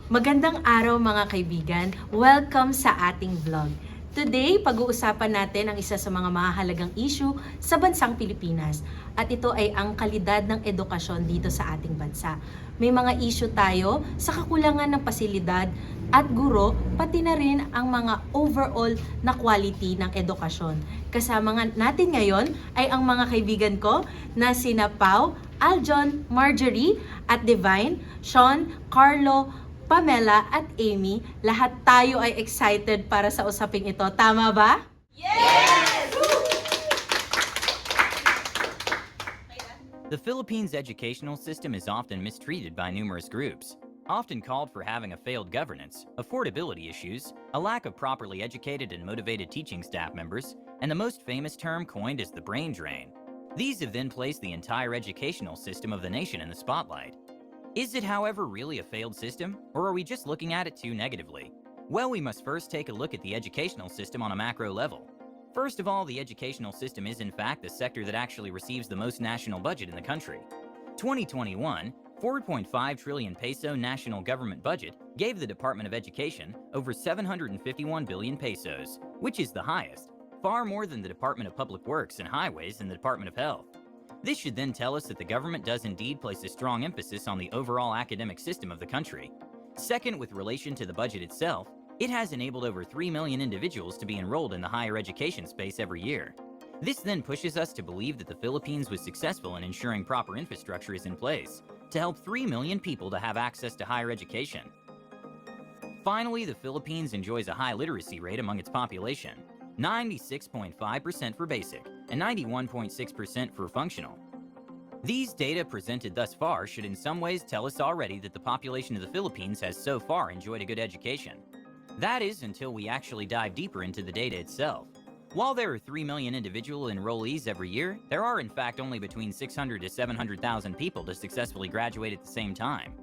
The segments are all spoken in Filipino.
Magandang araw mga kaibigan. Welcome sa ating vlog. Today, pag-uusapan natin ang isa sa mga mahalagang issue sa bansang Pilipinas. At ito ay ang kalidad ng edukasyon dito sa ating bansa. May mga issue tayo sa kakulangan ng pasilidad at guro, pati na rin ang mga overall na quality ng edukasyon. Kasama natin ngayon ay ang mga kaibigan ko na sina Pau, Aljon, Marjorie at Divine, Sean, Carlo, Pamela at Amy, lahat tayo ay excited para sa usaping ito. Tama ba? Yes! The Philippines' educational system is often mistreated by numerous groups, often called for having a failed governance, affordability issues, a lack of properly educated and motivated teaching staff members, and the most famous term coined is the brain drain. These have then placed the entire educational system of the nation in the spotlight. Is it, however, really a failed system, or are we just looking at it too negatively? Well, we must first take a look at the educational system on a macro level. First of all, the educational system is in fact the sector that actually receives the most national budget in the country. 2021, 4.5 trillion peso national government budget gave the Department of Education over 751 billion pesos, which is the highest, far more than the Department of Public Works and Highways and the Department of Health. This should then tell us that the government does indeed place a strong emphasis on the overall academic system of the country. Second, with relation to the budget itself, it has enabled over 3 million individuals to be enrolled in the higher education space every year. This then pushes us to believe that the Philippines was successful in ensuring proper infrastructure is in place to help 3 million people to have access to higher education. Finally, the Philippines enjoys a high literacy rate among its population, 96.5% for basic and 91.6% for functional. These data presented thus far should in some ways tell us already that the population of the Philippines has so far enjoyed a good education. That is, until we actually dive deeper into the data itself. While there are 3 million individual enrollees every year, there are in fact only between 600 to 700,000 people to successfully graduate at the same time.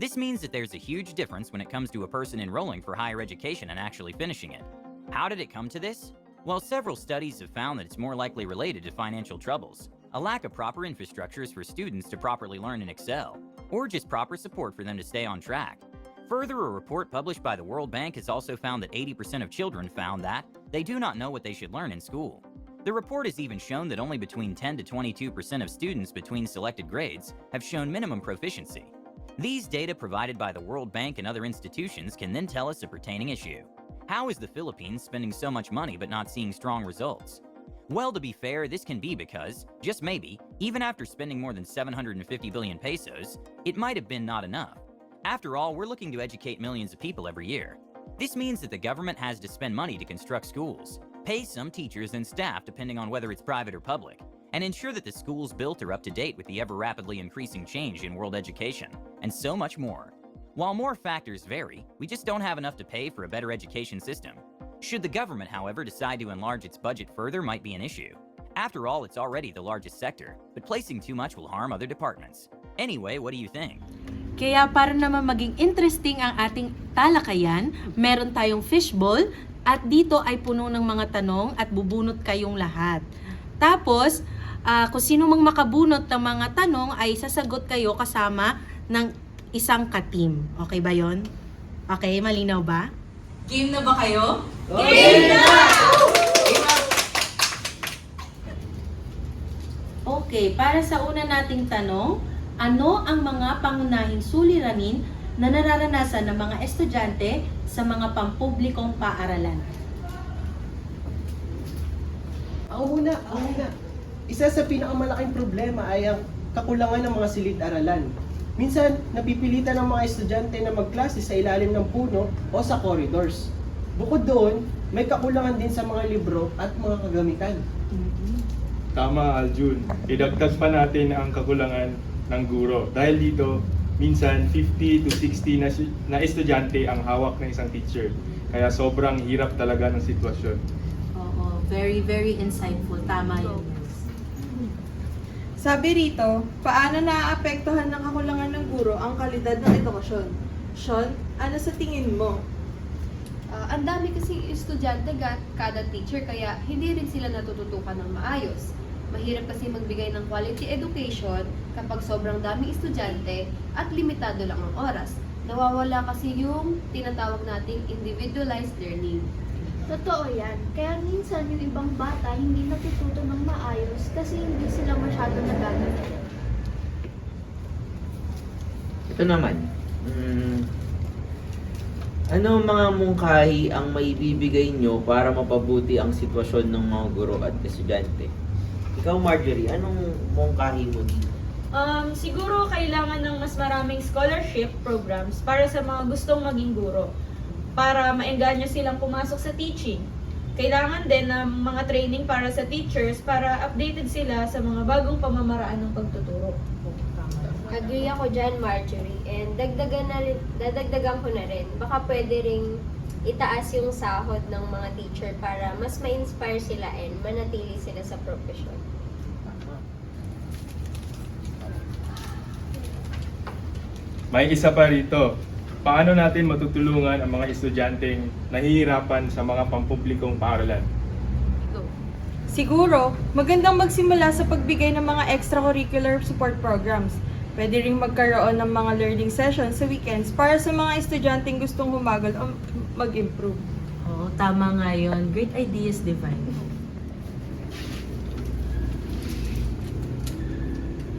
This means that there's a huge difference when it comes to a person enrolling for higher education and actually finishing it. How did it come to this? Well, several studies have found that it's more likely related to financial troubles, a lack of proper infrastructures for students to properly learn and excel, or just proper support for them to stay on track. Further, a report published by the World Bank has also found that 80% of children found that they do not know what they should learn in school. The report has even shown that only between 10 to 22% of students between selected grades have shown minimum proficiency. These data provided by the World Bank and other institutions can then tell us a pertaining issue. How is the Philippines spending so much money but not seeing strong results? Well, to be fair, this can be because, just maybe, even after spending more than 750 billion pesos, it might have been not enough. After all, we're looking to educate millions of people every year. This means that the government has to spend money to construct schools, pay some teachers and staff depending on whether it's private or public, and ensure that the schools built are up to date with the ever rapidly increasing change in world education, and so much more. While more factors vary, we just don't have enough to pay for a better education system. Should the government, however, decide to enlarge its budget further might be an issue. After all, it's already the largest sector, but placing too much will harm other departments. Anyway, what do you think? Kaya para naman maging interesting ang ating talakayan, meron tayong fishbowl at dito ay puno ng mga tanong at bubunot kayong lahat. Tapos, kung sino mang makabunot ng mga tanong ay sasagot kayo kasama ng isang ka-team. Okay ba yon? Okay, malinaw ba? Game na ba kayo? Game na! Okay, para sa una nating tanong, ano ang mga pangunahing suliranin na nararanasan ng mga estudyante sa mga pampublikong paaralan? Ako muna. Isa sa pinakamalaking problema ay ang kakulangan ng mga silid-aralan. Minsan, napipilitan ng mga estudyante na magklase sa ilalim ng puno o sa corridors. Bukod doon, may kakulangan din sa mga libro at mga kagamitan. Tama, Aljun. Idagdag pa natin ang kakulangan ng guro. Dahil dito, minsan 50 to 60 na estudyante ang hawak ng isang teacher. Kaya sobrang hirap talaga ng sitwasyon. Oo, very, very insightful. Tama yun. Sabi rito, paano naaapektuhan ng kakulangan ng guro ang kalidad ng edukasyon? Sean, ano sa tingin mo? Ang dami kasi estudyante kada teacher kaya hindi rin sila natututukan ng maayos. Mahirap kasi magbigay ng quality education kapag sobrang daming estudyante at limitado lang ang oras. Nawawala kasi yung tinatawag nating individualized learning. Totoo yan. Kaya minsan yung ibang bata hindi natututo ng maayos kasi hindi sila masyado nagagamit. Ito naman, ano ang mga mungkahi ang maibibigay nyo para mapabuti ang sitwasyon ng mga guro at estudyante? Ikaw, Marjorie, anong mungkahi mo dito? Siguro kailangan ng mas maraming scholarship programs para sa mga gustong maging guro, para maengganyo silang pumasok sa teaching. Kailangan din ng mga training para sa teachers para updated sila sa mga bagong pamamaraan ng pagtuturo. Agree ako dyan, Marjorie. And dadagdagan ko na rin. Baka pwede ring itaas yung sahod ng mga teacher para mas ma-inspire sila and manatili sila sa profession. May isa pa rito. Paano natin matutulungan ang mga estudyanteng nahihirapan sa mga pampublikong paaralan? Siguro, magandang magsimula sa pagbigay ng mga extracurricular support programs. Pwede ring magkaroon ng mga learning sessions sa weekends para sa mga estudyanteng gustong humagal o mag-improve. Oo, tama nga yun. Great ideas, Divine.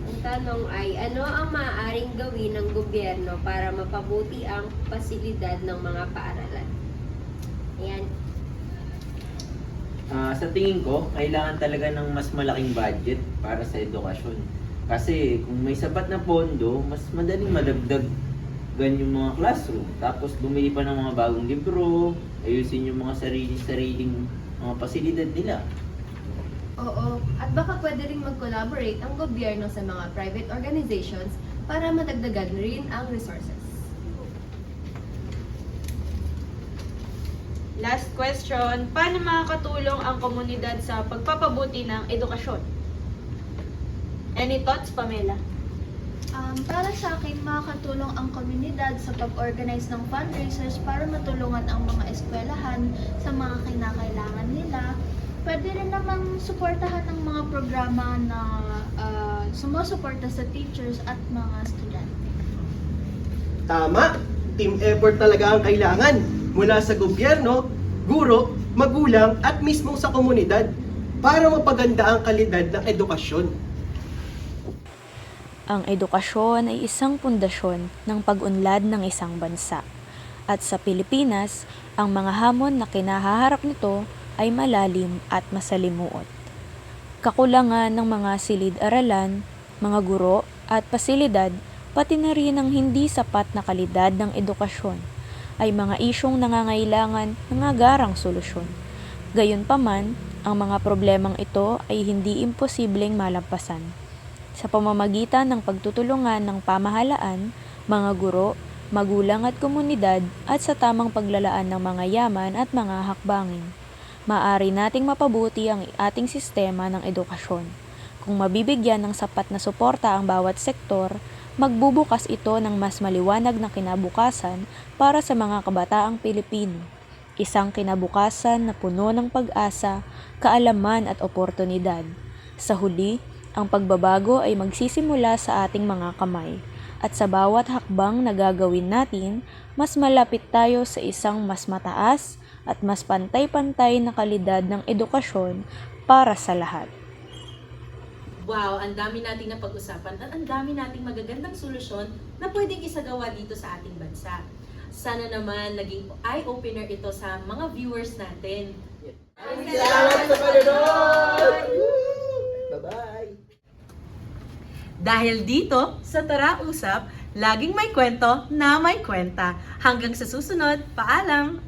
Ang tanong ay, ano ang maaaring gawin ng gobyerno para mapabuti ang pasilidad ng mga paaralan? Ayan. Sa tingin ko, kailangan talaga ng mas malaking budget para sa edukasyon. Kasi kung may sapat na pondo, mas madaling madagdagan yung mga classroom. Tapos bumili pa ng mga bagong libro, ayusin yung mga sariling mga pasilidad nila. Oo, at baka pwede ring mag-collaborate ang gobyerno sa mga private organizations para madagdagan rin ang resources. Last question, paano makakatulong ang komunidad sa pagpapabuti ng edukasyon? Any thoughts, Pamela? Para sa akin, makakatulong ang komunidad sa pag-organize ng fundraisers para matulungan ang mga eskwelahan sa mga kinakailangan nila. Pwede rin namang suportahan ng mga programa na sumusuporta sa teachers at mga estudyante. Tama! Team effort talaga ang kailangan mula sa gobyerno, guro, magulang at mismo sa komunidad para mapaganda ang kalidad ng edukasyon. Ang edukasyon ay isang pundasyon ng pag-unlad ng isang bansa. At sa Pilipinas, ang mga hamon na kinahaharap nito ay malalim at masalimuot. Kakulangan ng mga silid-aralan, mga guro at pasilidad, pati na rin ang hindi sapat na kalidad ng edukasyon, ay mga isyong nangangailangan ng agarang solusyon. Gayunpaman, ang mga problemang ito ay hindi imposibleng malampasan. Sa pamamagitan ng pagtutulungan ng pamahalaan, mga guro, magulang at komunidad at sa tamang paglalaan ng mga yaman at mga hakbangin, maaari nating mapabuti ang ating sistema ng edukasyon. Kung mabibigyan ng sapat na suporta ang bawat sektor, magbubukas ito ng mas maliwanag na kinabukasan para sa mga kabataang Pilipino. Isang kinabukasan na puno ng pag-asa, kaalaman at oportunidad. Sa huli, ang pagbabago ay magsisimula sa ating mga kamay. At sa bawat hakbang na gagawin natin, mas malapit tayo sa isang mas mataas at mas pantay-pantay na kalidad ng edukasyon para sa lahat. Wow, ang dami nating napag-usapan at ang dami nating magagandang solusyon na pwedeng isagawa dito sa ating bansa. Sana naman naging eye-opener ito sa mga viewers natin. Salamat sa panonood! Bye-bye! Dahil dito, sa Tara Usap, laging may kwento na may kwenta. Hanggang sa susunod, paalam!